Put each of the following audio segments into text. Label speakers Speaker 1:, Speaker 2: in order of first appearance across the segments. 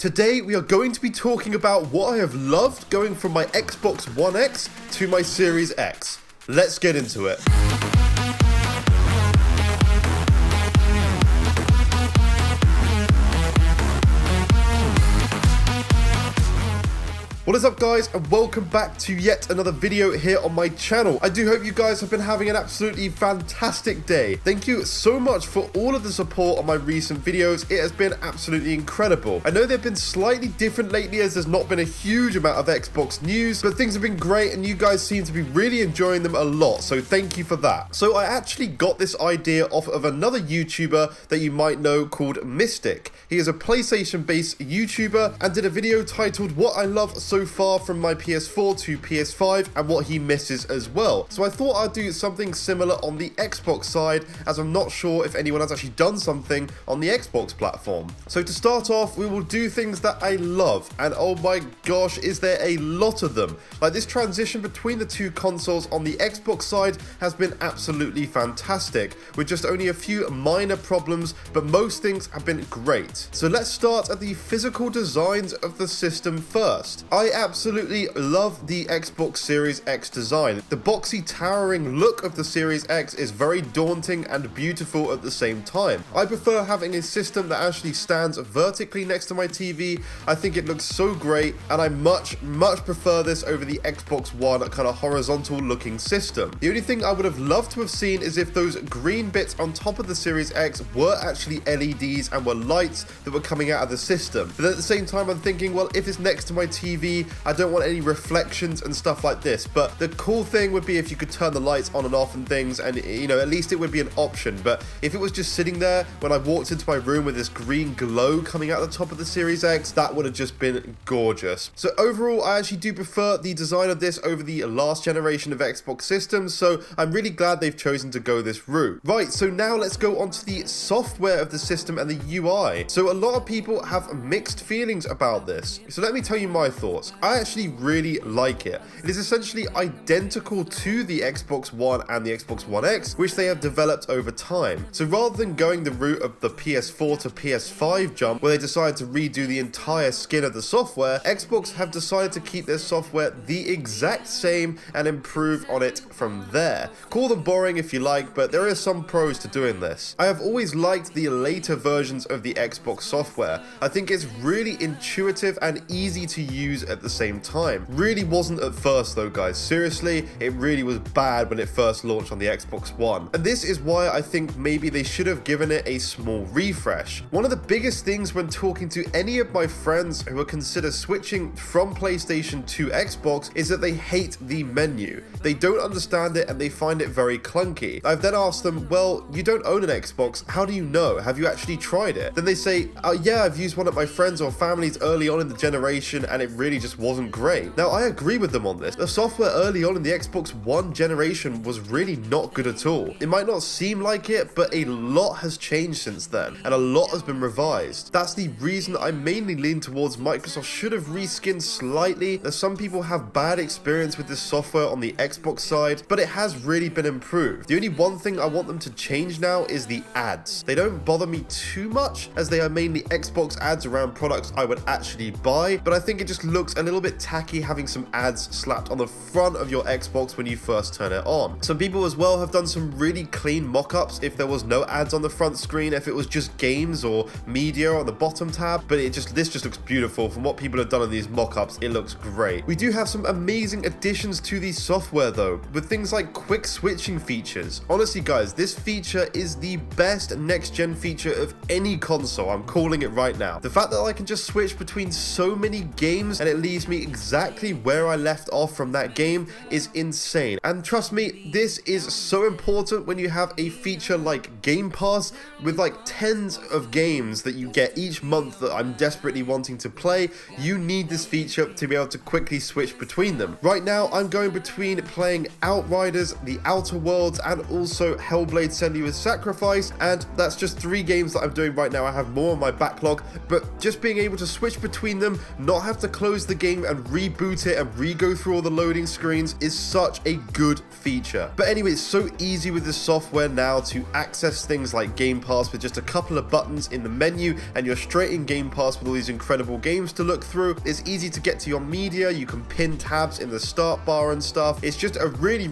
Speaker 1: Today we are going to be talking about what I have loved going from my Xbox One X to my Series X. Let's get into it. What is up, guys, and welcome back to yet another video here on my channel. I do hope you guys have been having an absolutely fantastic day. Thank you so much for all of the support on my recent videos. It has been absolutely incredible. I know they've been slightly different lately as there's not been a huge amount of Xbox news, but things have been great and you guys seem to be really enjoying them a lot, so thank you for that. So I actually got this idea off of another YouTuber that you might know called Mystic. He is a PlayStation-based YouTuber and did a video titled What I Love So Far from my PS4 to PS5 and what he misses as well. So I thought I'd do something similar on the Xbox side, as I'm not sure if anyone has actually done something on the Xbox platform. So to start off, we will do things that I love, and oh my gosh, is there a lot of them. Like, this transition between the two consoles on the Xbox side has been absolutely fantastic, with just only a few minor problems, but most things have been great. So let's start at the physical designs of the system first. I absolutely love the Xbox Series X design. The boxy, towering look of the Series X is very daunting and beautiful at the same time. I prefer having a system that actually stands vertically next to my TV. I think it looks so great, and I much prefer this over the Xbox One kind of horizontal looking system. The only thing I would have loved to have seen is if those green bits on top of the Series X were actually LEDs and were lights that were coming out of the system. But at the same time, I'm thinking, well, if it's next to my TV, I don't want any reflections and stuff like this. But the cool thing would be if you could turn the lights on and off and things, and you know, at least it would be an option. But if it was just sitting there when I walked into my room with this green glow coming out the top of the Series X, that would have just been gorgeous. So overall, I actually do prefer the design of this over the last generation of Xbox systems, so I'm really glad they've chosen to go this route. Right, so now let's go on to the software of the system and the UI. So a lot of people have mixed feelings about this. So let me tell you my thoughts. I actually really like it. It is essentially identical to the Xbox One and the Xbox One X, which they have developed over time. So rather than going the route of the PS4 to PS5 jump, where they decided to redo the entire skin of the software, Xbox have decided to keep their software the exact same and improve on it from there. Call them boring if you like, but there are some pros to doing this. I have always liked the later versions of the Xbox software. I think it's really intuitive and easy to use at the same time. Really wasn't at first though, guys. Seriously, it really was bad when it first launched on the Xbox One. And this is why I think maybe they should have given it a small refresh. One of the biggest things when talking to any of my friends who are consider switching from PlayStation to Xbox is that they hate the menu. They don't understand it and they find it very clunky. I've then asked them, well, you don't own an Xbox, how do you know? Have you actually tried it? Then they say, yeah, I've used one at my friends or family's early on in the generation and it really just wasn't great. Now, I agree with them on this. The software early on in the Xbox One generation was really not good at all. It might not seem like it, but a lot has changed since then, and a lot has been revised. That's the reason I mainly lean towards Microsoft should have reskinned slightly, as some people have bad experience with this software on the Xbox side, but it has really been improved. The only one thing I want them to change now is the ads. They don't bother me too much, as they are mainly Xbox ads around products I would actually buy, but I think it just looks a little bit tacky having some ads slapped on the front of your Xbox when you first turn it on. Some people as well have done some really clean mock-ups if there was no ads on the front screen, if it was just games or media on the bottom tab, but this just looks beautiful. From what people have done on these mock-ups, it looks great. We do have some amazing additions to the software though, with things like quick switching features. Honestly guys, this feature is the best next-gen feature of any console. I'm calling it right now. The fact that I can just switch between so many games and it leaves me exactly where I left off from that game is insane. And trust me, this is so important when you have a feature like Game Pass with like tens of games that you get each month that I'm desperately wanting to play. You need this feature to be able to quickly switch between them. Right now, I'm going between playing Outriders, The Outer Worlds, and also Hellblade: Senua's Sacrifice, and that's just 3 games that I'm doing right now. I have more on my backlog, but just being able to switch between them, not have to close close the game and reboot it and re-go through all the loading screens is such a good feature. But anyway, it's so easy with this software now to access things like Game Pass with just a couple of buttons in the menu, and you're straight in Game Pass with all these incredible games to look through. It's easy to get to your media. You can pin tabs in the start bar and stuff. It's just a really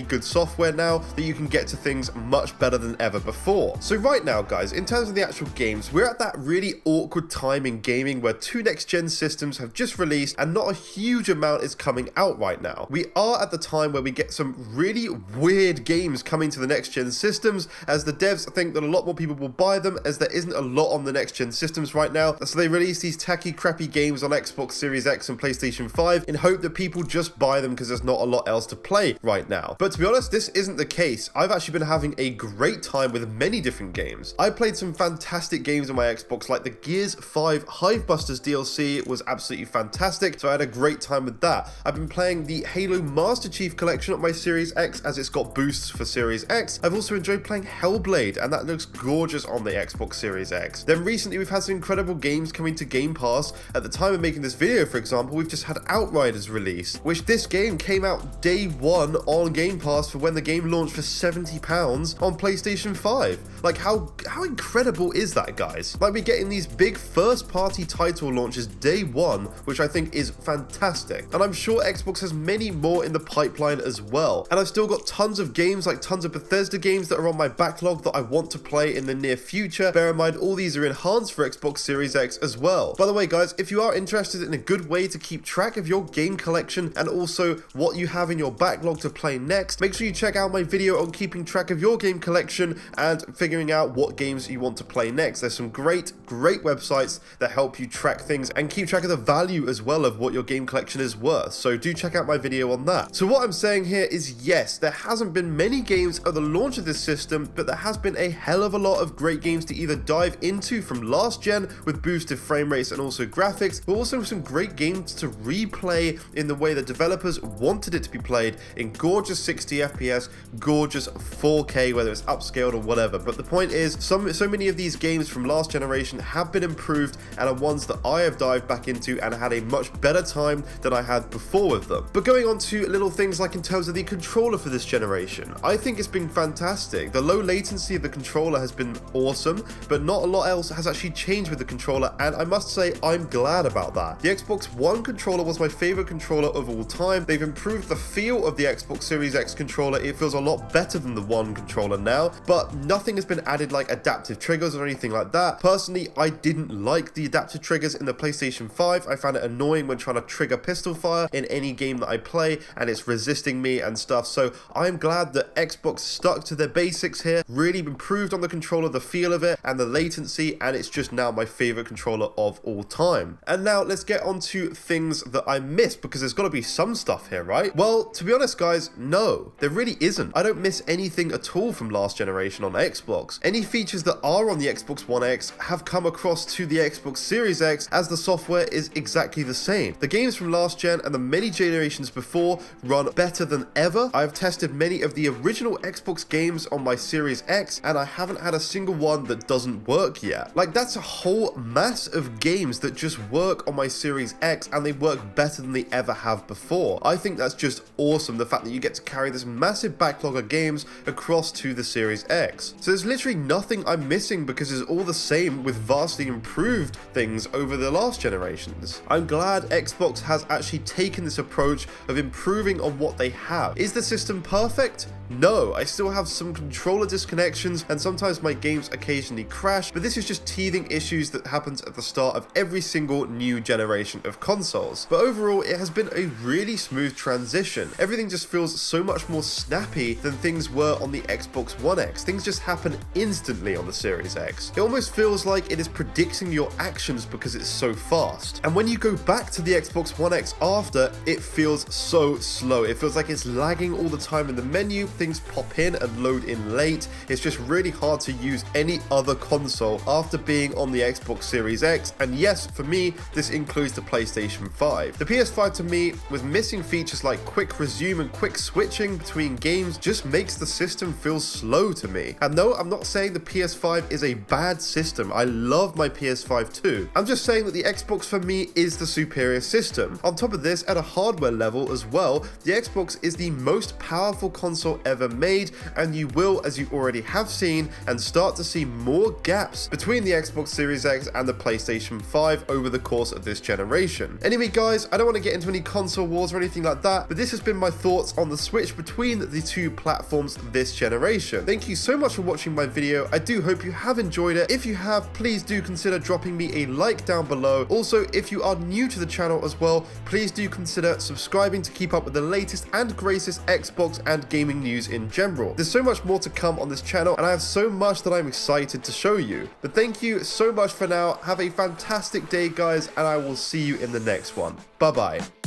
Speaker 1: good software now that you can get to things much better than ever before. So right now, guys, in terms of the actual games, we're at that really awkward time in gaming where 2 next-gen systems have just released and not a huge amount is coming out right now. We are at the time where we get some really weird games coming to the next-gen systems, as the devs think that a lot more people will buy them, as there isn't a lot on the next-gen systems right now. So they release these tacky, crappy games on Xbox Series X and PlayStation 5 in hope that people just buy them because there's not a lot else to play right now. But to be honest, this isn't the case. I've actually been having a great time with many different games. I played some fantastic games on my Xbox, like the Gears 5 Hivebusters DLC was absolutely fantastic, so I had a great time with that. I've been playing the Halo Master Chief Collection on my Series X as it's got boosts for Series X. I've also enjoyed playing Hellblade, and that looks gorgeous on the Xbox Series X. Then recently we've had some incredible games coming to Game Pass. At the time of making this video, for example, we've just had Outriders released, which this game came out day one on Game Pass for when the game launched for £70 on PlayStation 5. Like, how incredible is that, guys? Like, we're getting these big first-party title launches day one, which I think is fantastic. And I'm sure Xbox has many more in the pipeline as well. And I've still got tons of games, like tons of Bethesda games that are on my backlog that I want to play in the near future. Bear in mind, all these are enhanced for Xbox Series X as well. By the way, guys, if you are interested in a good way to keep track of your game collection and also what you have in your backlog to play next, make sure you check out my video on keeping track of your game collection and figuring out what games you want to play next. There's some great websites that help you track things and keep track of the value as well of what your game collection is worth. So do check out my video on that. So what I'm saying here is, yes, there hasn't been many games at the launch of this system, but there has been a hell of a lot of great games to either dive into from last gen with boosted frame rates and also graphics, but also some great games to replay in the way that developers wanted it to be played, in gorgeous 60 FPS, gorgeous 4K, whether it's upscaled or whatever. But the point is, so many of these games from last generation have been improved and are ones that I have dived back into and had a much better time than I had before with them. But going on to little things like in terms of the controller for this generation, I think it's been fantastic. The low latency of the controller has been awesome, but not a lot else has actually changed with the controller, and I must say I'm glad about that. The Xbox One controller was my favorite controller of all time. They've improved the feel of the Xbox Series X controller. It feels a lot better than the One controller now, but nothing has been added like adaptive triggers or anything like that. Personally, I didn't like the adaptive triggers in the PlayStation 5. I found it annoying when trying to trigger pistol fire in any game that I play, and it's resisting me and stuff. So I'm glad that Xbox stuck to their basics here, really improved on the controller, the feel of it and the latency, and it's just now my favorite controller of all time. And now let's get on to things that I missed, because there's got to be some stuff here, right? Well, to be honest, guys, no, there really isn't. I don't miss anything at all from last generation on Xbox. Any features that are on the Xbox One X have come across to the Xbox Series X, as the software is exactly the same. The games from last gen and the many generations before run better than ever. I've tested many of the original Xbox games on my Series X, and I haven't had a single one that doesn't work yet. Like, that's a whole mass of games that just work on my Series X, and they work better than they ever have before. I think that's just awesome, the fact that you get to carry this massive backlog of games across to the Series X. So there's literally nothing I'm missing, because it's all the same with vastly improved things over the last generations. I'm glad Xbox has actually taken this approach of improving on what they have. Is the system perfect? No, I still have some controller disconnections, and sometimes my games occasionally crash, but this is just teething issues that happens at the start of every single new generation of consoles. But overall, it has been a really smooth transition. Everything just feels so much more snappy than things were on the Xbox One X. Things just happen instantly on the Series X. It almost feels like it is predicting your actions because it's so fast. And when you go back to the Xbox One X after, it feels so slow. It feels like it's lagging all the time in the menu. things pop in and load in late. It's just really hard to use any other console after being on the Xbox Series X, and yes, for me, this includes the PlayStation 5. The PS5 to me, with missing features like quick resume and quick switching between games, just makes the system feel slow to me. And no, I'm not saying the PS5 is a bad system. I love my PS5 too. I'm just saying that the Xbox for me is the superior system. On top of this, at a hardware level as well, the Xbox is the most powerful console ever made, and you will, as you already have seen, and start to see more gaps between the Xbox Series X and the PlayStation 5 over the course of this generation. Anyway guys, I don't want to get into any console wars or anything like that, but this has been my thoughts on the switch between the two platforms this generation. Thank you so much for watching my video. I do hope you have enjoyed it. If you have, please do consider dropping me a like down below. Also, if you are new to the channel as well, please do consider subscribing to keep up with the latest and greatest Xbox and gaming news in general. There's so much more to come on this channel, and I have so much that I'm excited to show you. But thank you so much for now. Have a fantastic day, guys, and I will see you in the next one. Bye-bye.